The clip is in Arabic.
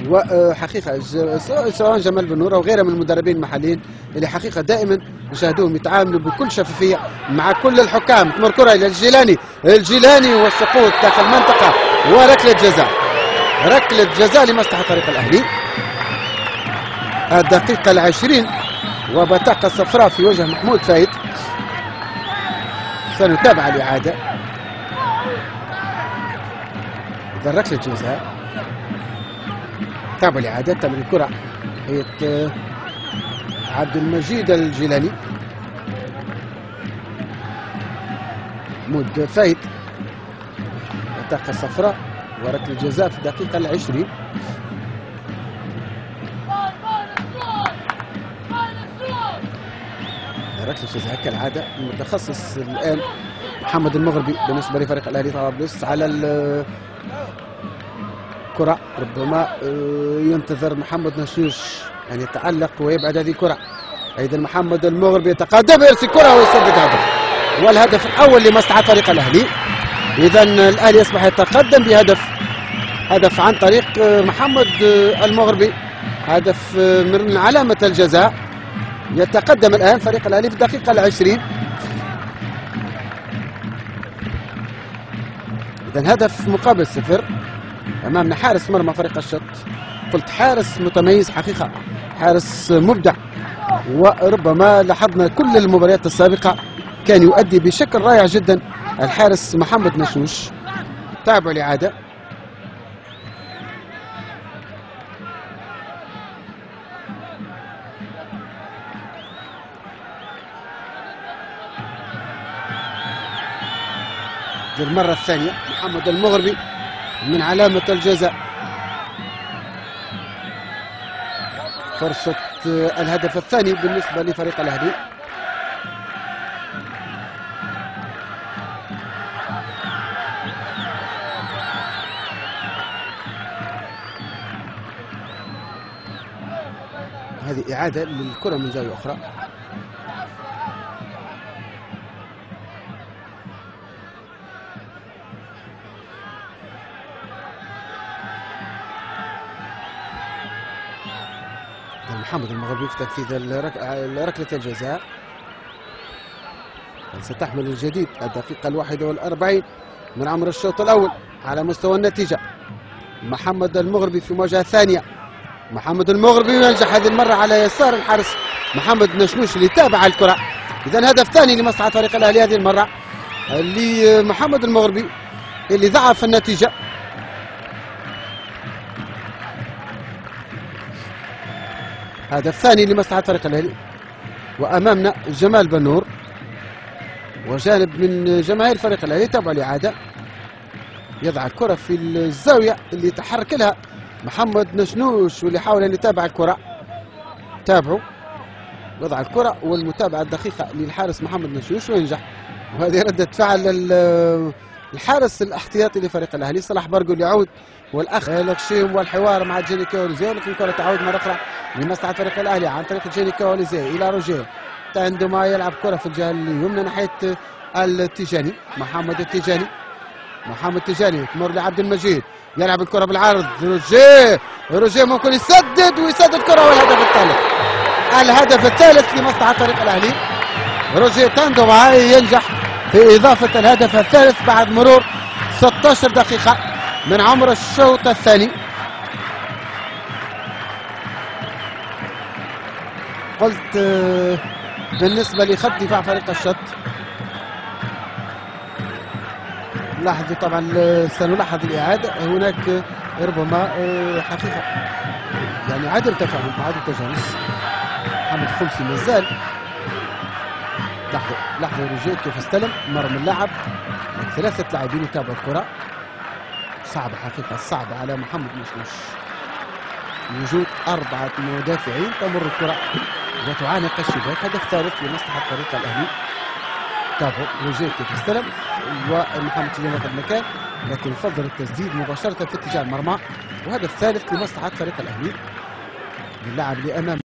وحقيقه سواء جمال بن نور او غيره من المدربين المحليين اللي حقيقه دائما نشاهدوهم يتعاملوا بكل شفافيه مع كل الحكام. تمر كره الى الجيلاني والسقوط داخل المنطقه وركله جزاء. ركله جزاء لمصلحه فريق الاهلي. الدقيقه العشرين وبطاقه صفراء في وجه محمود فايد. سنتابع الاعاده. اذا ركله جزاء. تابع الاعاده. تمر الكره ناحيه عبد المجيد الجيلاني. محمود فايد. بطاقه صفراء وركله جزاء في الدقيقه العشرين. ركله جزاء كالعاده. المتخصص الان محمد المغربي بالنسبه لفريق الاهلي طرابلس على الكره. ربما ينتظر محمد نشوش ان يتعلق ويبعد هذه الكره. ايضا محمد المغربي يتقدم يرسل كره ويسدد هدف، والهدف الاول لمصلحه فريق الاهلي. اذا الاهلي يصبح يتقدم هدف عن طريق محمد المغربي، هدف من علامه الجزاء. يتقدم الآن فريق الأهلي في الدقيقة العشرين. إذن هدف مقابل 0 أمامنا. حارس مرمى فريق الشط. قلت حارس متميز حقيقة، حارس مبدع، وربما لاحظنا كل المباريات السابقة كان يؤدي بشكل رائع جدا الحارس محمد نشوش. تابعوا الإعادة. للمرة الثانية محمد المغربي من علامة الجزاء. فرصة الهدف الثاني بالنسبة لفريق الأهلي. هذه إعادة للكرة من زاوية أخرى. محمد المغربي في تنفيذ ركلة الجزاء. ستحمل الجديد الدقيقة 41 من عمر الشوط الأول على مستوى النتيجة. محمد المغربي في مواجهة ثانية. محمد المغربي ينجح هذه المرة على يسار الحارس محمد نشنوش اللي تابع الكرة. إذا هدف ثاني لمصلحة فريق الأهلي هذه المرة لمحمد المغربي اللي ضعف النتيجة. هدف ثاني لمصلحة فريق الأهلي. وأمامنا جمال بن نور وجانب من جماهير فريق الأهلي. تابع الإعادة. يضع الكرة في الزاوية اللي تحرك لها محمد نشنوش واللي حاول أن يتابع الكرة. تابعوا. يضع الكرة والمتابعة الدقيقة للحارس محمد نشنوش وينجح. وهذه ردة فعل الحارس الاحتياطي لفريق الأهلي صلاح برقو اللي يعود، والأخ لكشيم والحوار مع جيني كوليزي. ولكن الكرة تعود مرة أخرى لمصلحة فريق الأهلي عن طريق جيني كوليزي إلى روجيه. عندما يلعب كرة في الجهة اليمنى ناحية التيجاني. محمد التيجاني تمر لعبد المجيد. يلعب الكرة بالعرض. روجيه ممكن يسدد كرة. والهدف الثالث. الهدف الثالث لمصلحة فريق الأهلي. روجيه تاندوما ينجح في إضافة الهدف الثالث بعد مرور 16 دقيقة من عمر الشوط الثاني. قلت بالنسبة لخط دفاع فريق الشط لاحظوا طبعا سنلاحظ الإعادة هناك ربما حقيقة يعني عدم تفاهم وعدم تجانس. محمد خمسي مازال. لحظة روجيه كيف استلم مرمى اللاعب. 3 لاعبين يتابعوا الكرة. صعبة حقيقة صعبة على محمد نشنوش. وجود 4 مدافعين تمر الكرة وتعانق الشباك. هدف ثالث لمصلحة فريق الأهلي. تابعوا روجيه كيف استلم ومحمد تجاني ياخذ مكان لكن يفضل التسديد مباشرة في اتجاه المرمى. وهدف ثالث لمصلحة فريق الأهلي. اللاعب اللي أمام